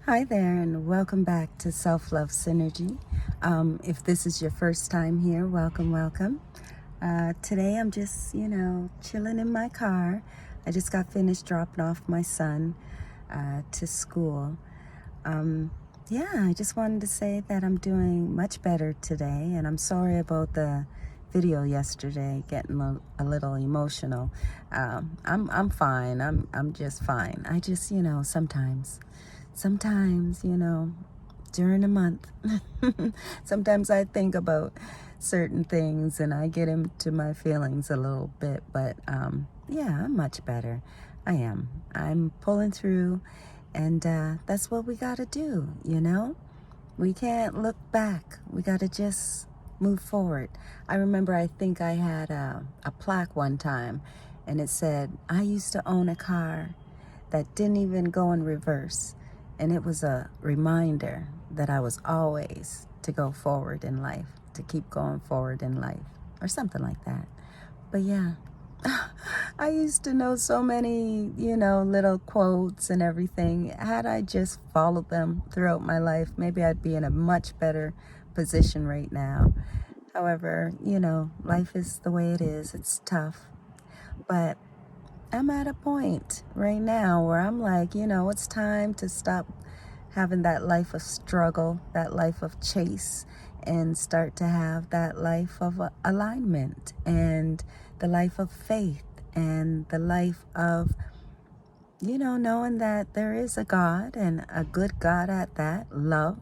Hi there, and welcome back to Self Love Synergy. If this is your first time here, welcome, welcome. Today I'm just, chilling in my car. I just got finished dropping off my son to school. I just wanted to say that I'm doing much better today, and I'm sorry about the video yesterday getting a little emotional. I'm fine. I'm just fine. I just, sometimes, during the month, sometimes I think about certain things and I get into my feelings a little bit, but I'm much better. I am. I'm pulling through, and that's what we got to do. We can't look back. We got to just move forward. I remember, I think I had a plaque one time, and it said, I used to own a car that didn't even go in reverse. And it was a reminder that I was always to go forward in life, to keep going forward in life, or something like that. But yeah, I used to know so many, little quotes and everything. Had I just followed them throughout my life, maybe I'd be in a much better position right now. However, life is the way it is. It's tough. But I'm at a point right now where I'm like, it's time to stop having that life of struggle, that life of chase, and start to have that life of alignment and the life of faith and the life of, knowing that there is a God, and a good God at that, love,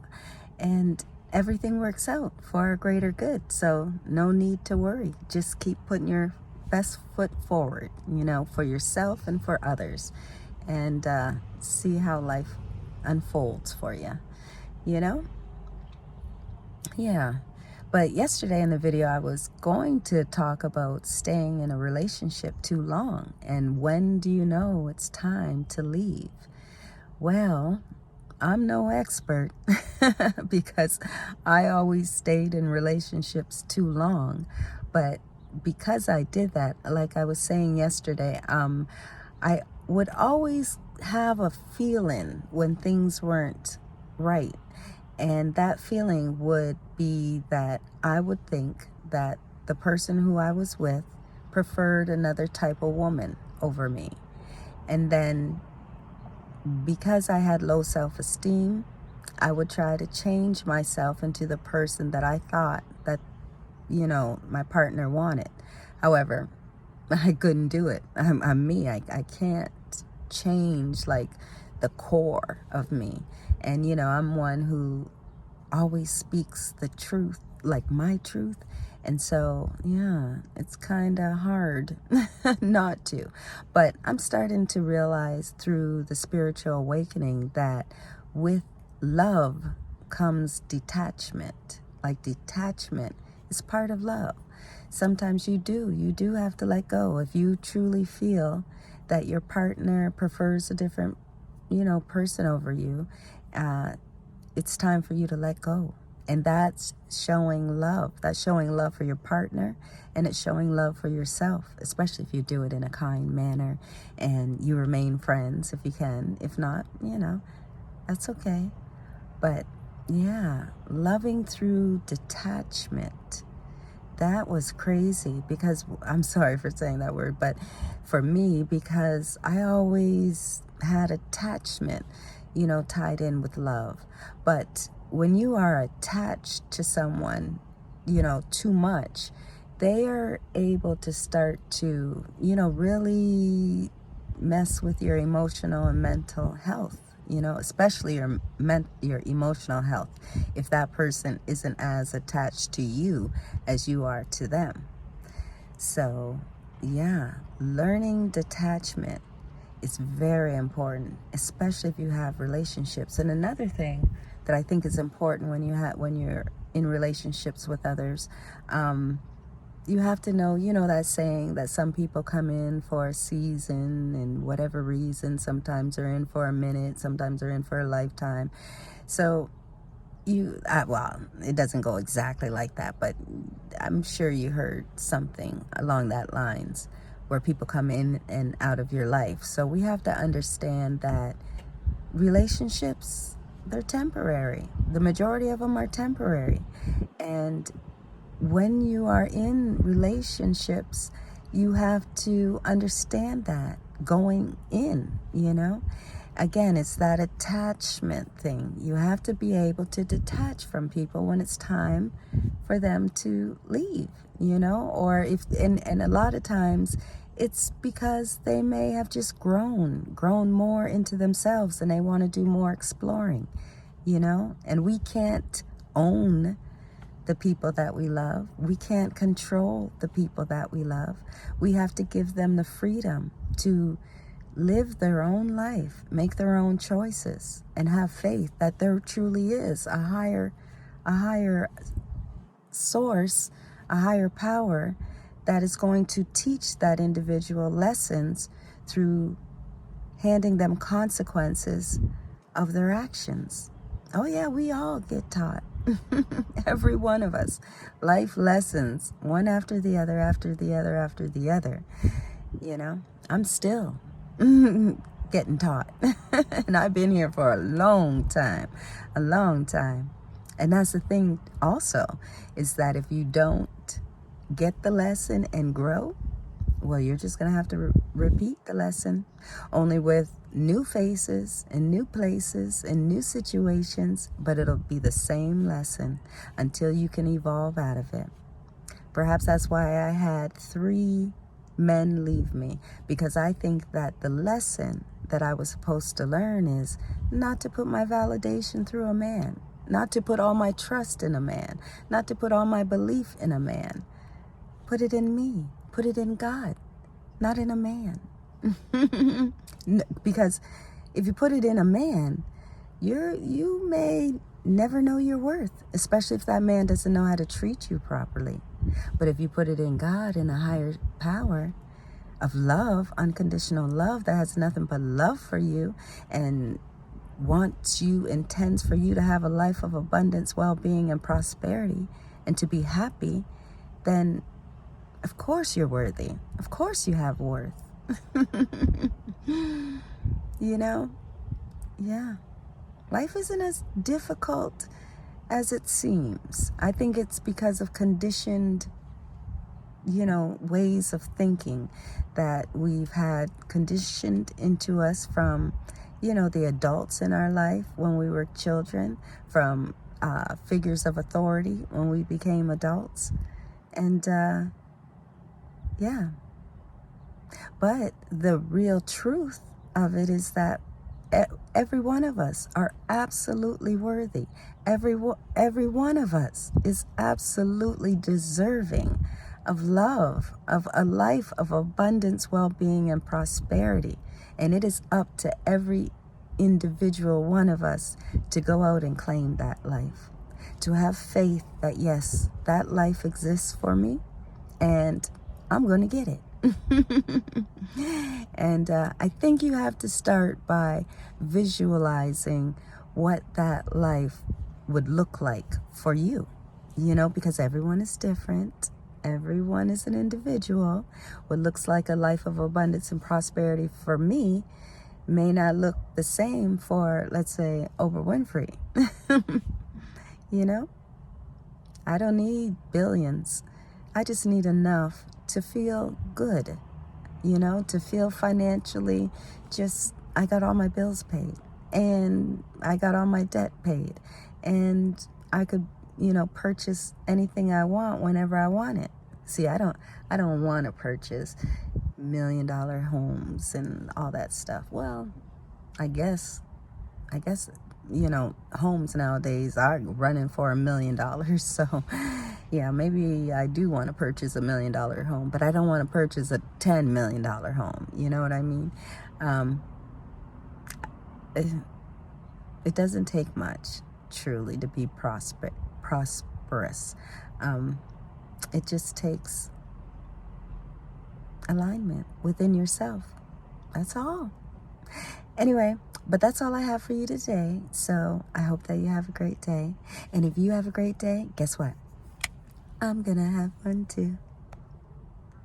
and everything works out for our greater good. So no need to worry. Just keep putting your best foot forward, for yourself and for others, and see how life unfolds for you, you know? Yeah. But yesterday in the video, I was going to talk about staying in a relationship too long and when do you know it's time to leave? Well, I'm no expert because I always stayed in relationships too long. But because I did that, like I was saying yesterday, I would always have a feeling when things weren't right. And that feeling would be that I would think that the person who I was with preferred another type of woman over me. And then because I had low self-esteem, I would try to change myself into the person that I thought that, my partner wanted. However, I couldn't do it. I'm me. I can't change like the core of me. And, I'm one who always speaks the truth, like my truth. And so, yeah, it's kind of hard not to. But I'm starting to realize through the spiritual awakening that with love comes detachment. Like detachment is part of love. Sometimes you do have to let go. If you truly feel that your partner prefers a different, person over you, it's time for you to let go. And that's showing love. That's showing love for your partner, and it's showing love for yourself, especially if you do it in a kind manner and you remain friends if you can. If not, that's okay. But yeah, loving through detachment. That was crazy because I'm sorry for saying that word, but for me, because I always had attachment, tied in with love. But when you are attached to someone, too much, they are able to start to, really mess with your emotional and mental health, especially your emotional health, if that person isn't as attached to you as you are to them. So, yeah, learning detachment is very important, especially if you have relationships. And another thing that I think is important when you're in relationships with others, you have to know, that saying that some people come in for a season and whatever reason, sometimes they're in for a minute, sometimes they're in for a lifetime. So well, it doesn't go exactly like that, but I'm sure you heard something along that lines where people come in and out of your life. So we have to understand that relationships they're temporary. The majority of them are temporary. And when you are in relationships, you have to understand that going in, Again, it's that attachment thing. You have to be able to detach from people when it's time for them to leave, or and a lot of times it's because they may have just grown more into themselves and they want to do more exploring, and we can't own the people that we love. We can't control the people that we love. We have to give them the freedom to live their own life, make their own choices, and have faith that there truly is a higher source, a higher power that is going to teach that individual lessons through handing them consequences of their actions. Oh yeah, we all get taught. Every one of us. Life lessons, one after the other, after the other, after the other. I'm still getting taught. And I've been here for a long time. And that's the thing also, is that if you don't get the lesson and grow, well, you're just going to have to repeat the lesson, only with new faces and new places and new situations, but it'll be the same lesson until you can evolve out of it. Perhaps that's why I had 3 men leave me, because I think that the lesson that I was supposed to learn is not to put my validation through a man, not to put all my trust in a man, not to put all my belief in a man. Put it in me. Put it in God, not in a man. Because if you put it in a man, you may never know your worth, especially if that man doesn't know how to treat you properly. But if you put it in God, in a higher power of love, unconditional love that has nothing but love for you and intends for you to have a life of abundance, well-being, and prosperity, and to be happy, then of course you're worthy. Of course you have worth. Yeah. Life isn't as difficult as it seems. I think it's because of conditioned, ways of thinking that we've had conditioned into us from, the adults in our life when we were children, from figures of authority when we became adults. And, yeah. But the real truth of it is that every one of us are absolutely worthy. Every one of us is absolutely deserving of love, of a life of abundance, well-being, and prosperity. And it is up to every individual one of us to go out and claim that life, to have faith that, yes, that life exists for me, and I'm going to get it. And I think you have to start by visualizing what that life would look like for you, because everyone is different. Everyone is an individual. What looks like a life of abundance and prosperity for me may not look the same for, let's say, Oprah Winfrey. I don't need billions. I just need enough to feel good, to feel financially I got all my bills paid and I got all my debt paid and I could, purchase anything I want whenever I want it. See, I don't want to purchase $1 million homes and all that stuff. Well, I guess, homes nowadays are running for $1 million. So yeah, maybe I do want to purchase $1 million home, but I don't want to purchase a $10 million home. You know what I mean? It doesn't take much, truly, to be prosperous. It just takes alignment within yourself. That's all. Anyway, but that's all I have for you today. So I hope that you have a great day. And if you have a great day, guess what? I'm gonna have one too.